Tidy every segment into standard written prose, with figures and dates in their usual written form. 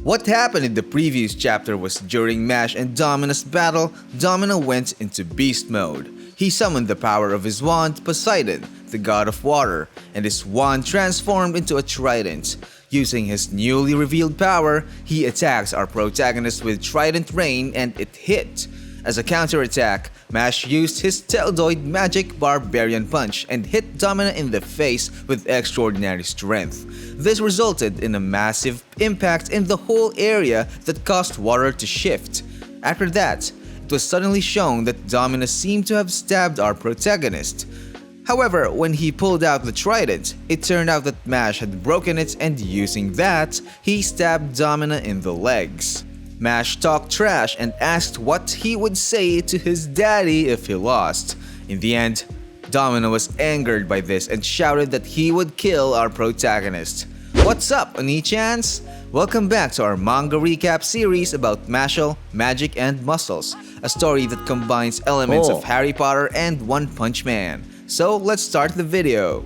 What happened in the previous chapter was during Mash and Domina's battle, Domina went into beast mode. He summoned the power of his wand, Poseidon, the god of water, and his wand transformed into a trident. Using his newly revealed power, he attacks our protagonist with Trident Rain and it hit. As a counterattack, Mash used his Teldoid Magic Barbarian Punch and hit Domina in the face with extraordinary strength. This resulted in a massive impact in the whole area that caused water to shift. After that, it was suddenly shown that Domina seemed to have stabbed our protagonist. However, when he pulled out the trident, it turned out that Mash had broken it and using that, he stabbed Domina in the legs. Mash talked trash and asked what he would say to his daddy if he lost. In the end, Domina was angered by this and shouted that he would kill our protagonist. What's up, Onii-Chans? Welcome back to our manga recap series about Mashle, magic, and muscles, a story that combines elements of Harry Potter and One Punch Man. So let's start the video.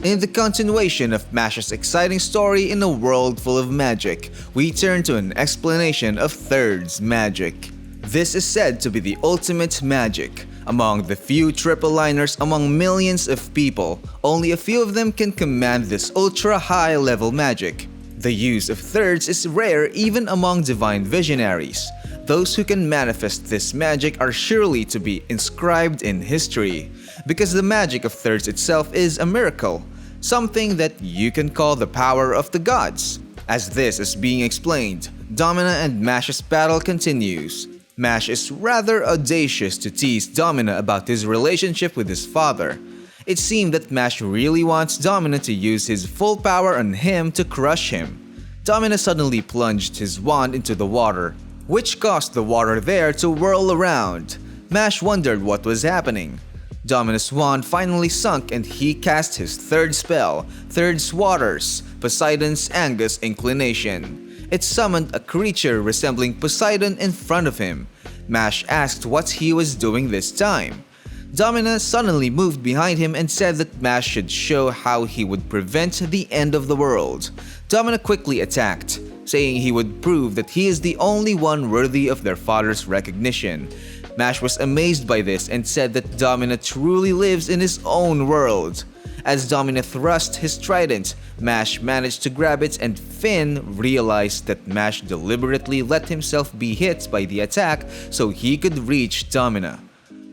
In the continuation of Mashle's exciting story in a world full of magic, we turn to an explanation of Third's magic. This is said to be the ultimate magic. Among the few triple liners among millions of people, only a few of them can command this ultra high level magic. The use of thirds is rare even among divine visionaries. Those who can manifest this magic are surely to be inscribed in history, because the magic of thirds itself is a miracle, something that you can call the power of the gods. As this is being explained, Domina and Mash's battle continues. Mash is rather audacious to tease Domina about his relationship with his father. It seemed that Mash really wants Domina to use his full power on him to crush him. Domina suddenly plunged his wand into the water, which caused the water there to whirl around. Mash wondered what was happening. Domina's wand finally sunk and he cast his third spell, Third's Waters, Poseidon's Angus Inclination. It summoned a creature resembling Poseidon in front of him. Mash asked what he was doing this time. Domina suddenly moved behind him and said that Mash should show how he would prevent the end of the world. Domina quickly attacked, saying he would prove that he is the only one worthy of their father's recognition. Mash was amazed by this and said that Domina truly lives in his own world. As Domina thrust his trident, Mash managed to grab it and Finn realized that Mash deliberately let himself be hit by the attack so he could reach Domina.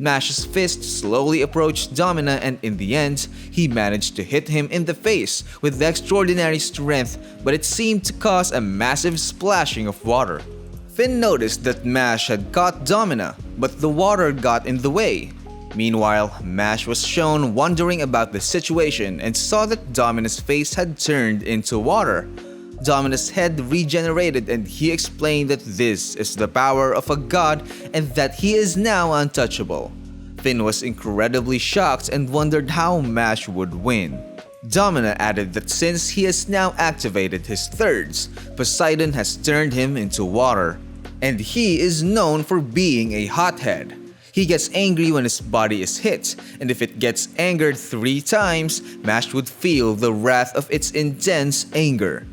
Mash's fist slowly approached Domina and in the end, he managed to hit him in the face with extraordinary strength, but it seemed to cause a massive splashing of water. Finn noticed that Mash had caught Domina, but the water got in the way. Meanwhile, Mash was shown wondering about the situation and saw that Domina's face had turned into water. Domina's head regenerated and he explained that this is the power of a god and that he is now untouchable. Finn was incredibly shocked and wondered how Mash would win. Domina added that since he has now activated his thirds, Poseidon has turned him into water. And he is known for being a hothead. He gets angry when his body is hit, and if it gets angered 3 times, Mash would feel the wrath of its intense anger.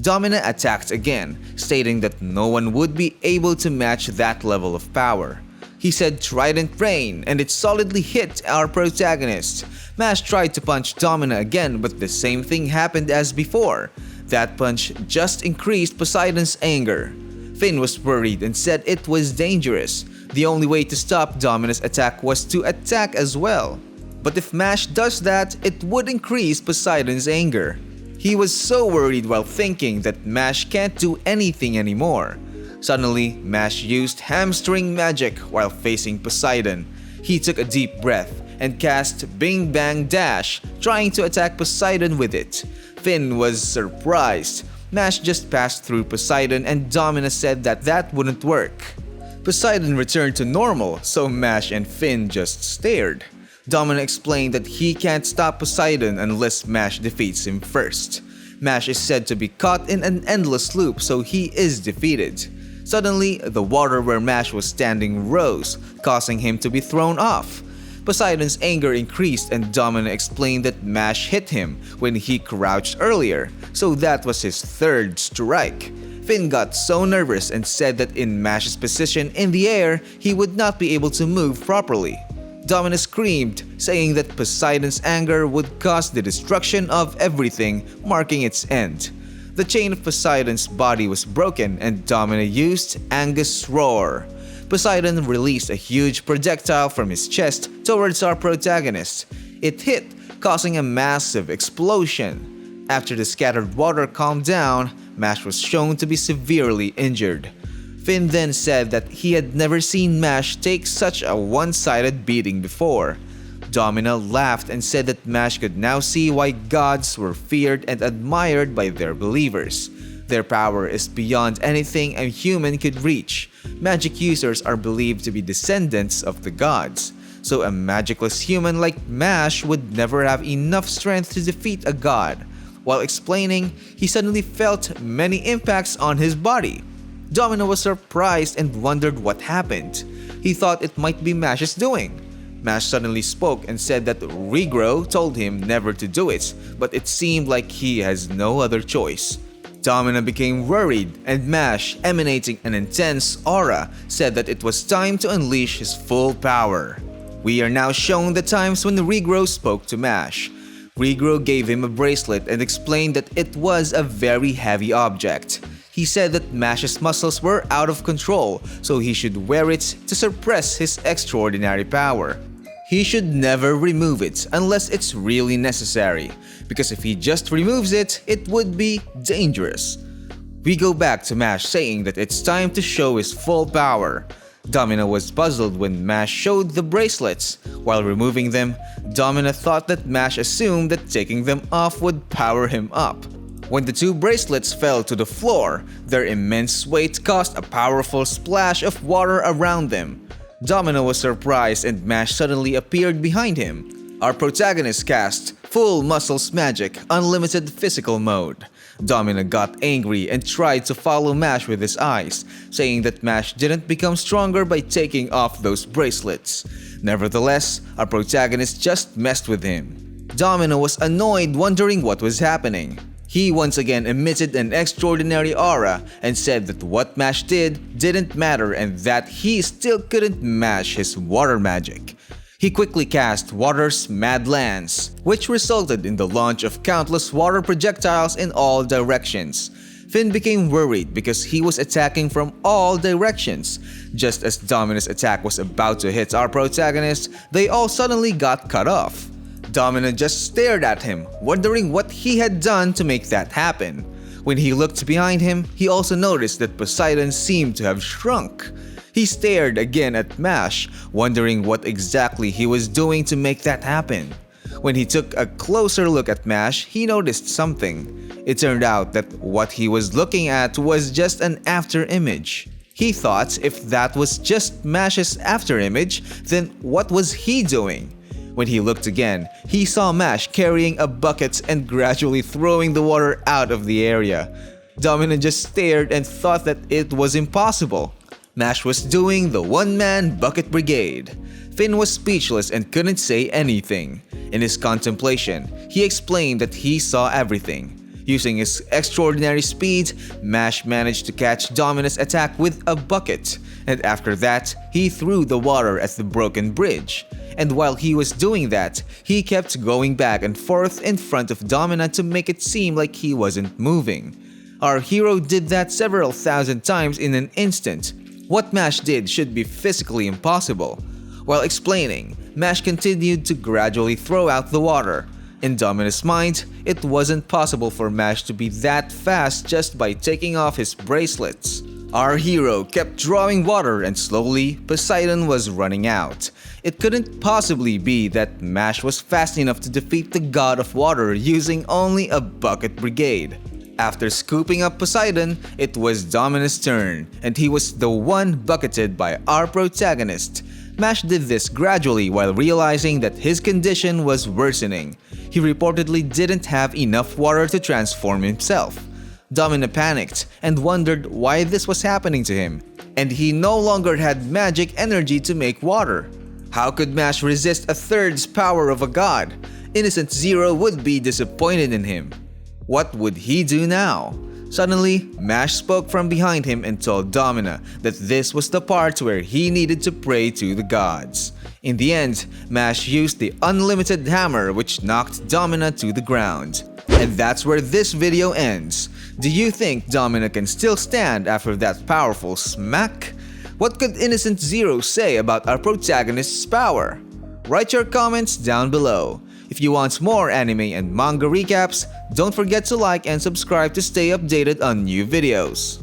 Domina attacked again, stating that no one would be able to match that level of power. He said Trident Rain, and it solidly hit our protagonist. Mash tried to punch Domina again, but the same thing happened as before. That punch just increased Poseidon's anger. Finn was worried and said it was dangerous. The only way to stop Domina's attack was to attack as well. But if Mash does that, it would increase Poseidon's anger. He was so worried while thinking that Mash can't do anything anymore. Suddenly, Mash used hamstring magic while facing Poseidon. He took a deep breath and cast Bing Bang Dash, trying to attack Poseidon with it. Finn was surprised. Mash just passed through Poseidon and Domina said that wouldn't work. Poseidon returned to normal, so Mash and Finn just stared. Domina explained that he can't stop Poseidon unless Mash defeats him first. Mash is said to be caught in an endless loop, so he is defeated. Suddenly, the water where Mash was standing rose, causing him to be thrown off. Poseidon's anger increased and Domina explained that Mash hit him when he crouched earlier, so that was his third strike. Finn got so nervous and said that in Mash's position in the air, he would not be able to move properly. Domina screamed, saying that Poseidon's anger would cause the destruction of everything, marking its end. The chain of Poseidon's body was broken and Domina used Angus' Roar. Poseidon released a huge projectile from his chest towards our protagonist. It hit, causing a massive explosion. After the scattered water calmed down, Mash was shown to be severely injured. Finn then said that he had never seen Mash take such a one-sided beating before. Domina laughed and said that Mash could now see why gods were feared and admired by their believers. Their power is beyond anything a human could reach. Magic users are believed to be descendants of the gods, so a magicless human like Mash would never have enough strength to defeat a god. While explaining, he suddenly felt many impacts on his body. Domina was surprised and wondered what happened. He thought it might be Mash's doing. Mash suddenly spoke and said that Regro told him never to do it, but it seemed like he has no other choice. Domina became worried, and Mash, emanating an intense aura, said that it was time to unleash his full power. We are now shown the times when Regro spoke to Mash. Regro gave him a bracelet and explained that it was a very heavy object. He said that Mash's muscles were out of control, so he should wear it to suppress his extraordinary power. He should never remove it unless it's really necessary, because if he just removes it, it would be dangerous. We go back to Mash saying that it's time to show his full power. Domina was puzzled when Mash showed the bracelets. While removing them, Domina thought that Mash assumed that taking them off would power him up. When the two bracelets fell to the floor, their immense weight caused a powerful splash of water around them. Domina was surprised and Mash suddenly appeared behind him. Our protagonist cast Full Muscles Magic Unlimited Physical Mode. Domina got angry and tried to follow Mash with his eyes, saying that Mash didn't become stronger by taking off those bracelets. Nevertheless, our protagonist just messed with him. Domina was annoyed, wondering what was happening. He once again emitted an extraordinary aura and said that what Mash did didn't matter and that he still couldn't match his water magic. He quickly cast Water's Mad Lance, which resulted in the launch of countless water projectiles in all directions. Finn became worried because he was attacking from all directions. Just as Domina's attack was about to hit our protagonist, they all suddenly got cut off. Domina just stared at him, wondering what he had done to make that happen. When he looked behind him, he also noticed that Poseidon seemed to have shrunk. He stared again at Mash, wondering what exactly he was doing to make that happen. When he took a closer look at Mash, he noticed something. It turned out that what he was looking at was just an after image. He thought if that was just Mash's after image, then what was he doing? When he looked again, he saw Mash carrying a bucket and gradually throwing the water out of the area. Domina just stared and thought that it was impossible. Mash was doing the one-man bucket brigade. Finn was speechless and couldn't say anything. In his contemplation, he explained that he saw everything. Using his extraordinary speed, Mash managed to catch Domina's attack with a bucket, and after that, he threw the water at the broken bridge. And while he was doing that, he kept going back and forth in front of Domina to make it seem like he wasn't moving. Our hero did that several thousand times in an instant. What Mash did should be physically impossible. While explaining, Mash continued to gradually throw out the water. In Domina's mind, it wasn't possible for Mash to be that fast just by taking off his bracelets. Our hero kept drawing water and slowly, Poseidon was running out. It couldn't possibly be that Mash was fast enough to defeat the god of water using only a bucket brigade. After scooping up Poseidon, it was Domina's turn, and he was the one bucketed by our protagonist. Mash did this gradually while realizing that his condition was worsening. He reportedly didn't have enough water to transform himself. Domina panicked and wondered why this was happening to him, and he no longer had magic energy to make water. How could Mash resist a third's power of a god? Innocent Zero would be disappointed in him. What would he do now? Suddenly, Mash spoke from behind him and told Domina that this was the part where he needed to pray to the gods. In the end, Mash used the unlimited hammer which knocked Domina to the ground. And that's where this video ends. Do you think Domina can still stand after that powerful smack? What could Innocent Zero say about our protagonist's power? Write your comments down below. If you want more anime and manga recaps, don't forget to like and subscribe to stay updated on new videos.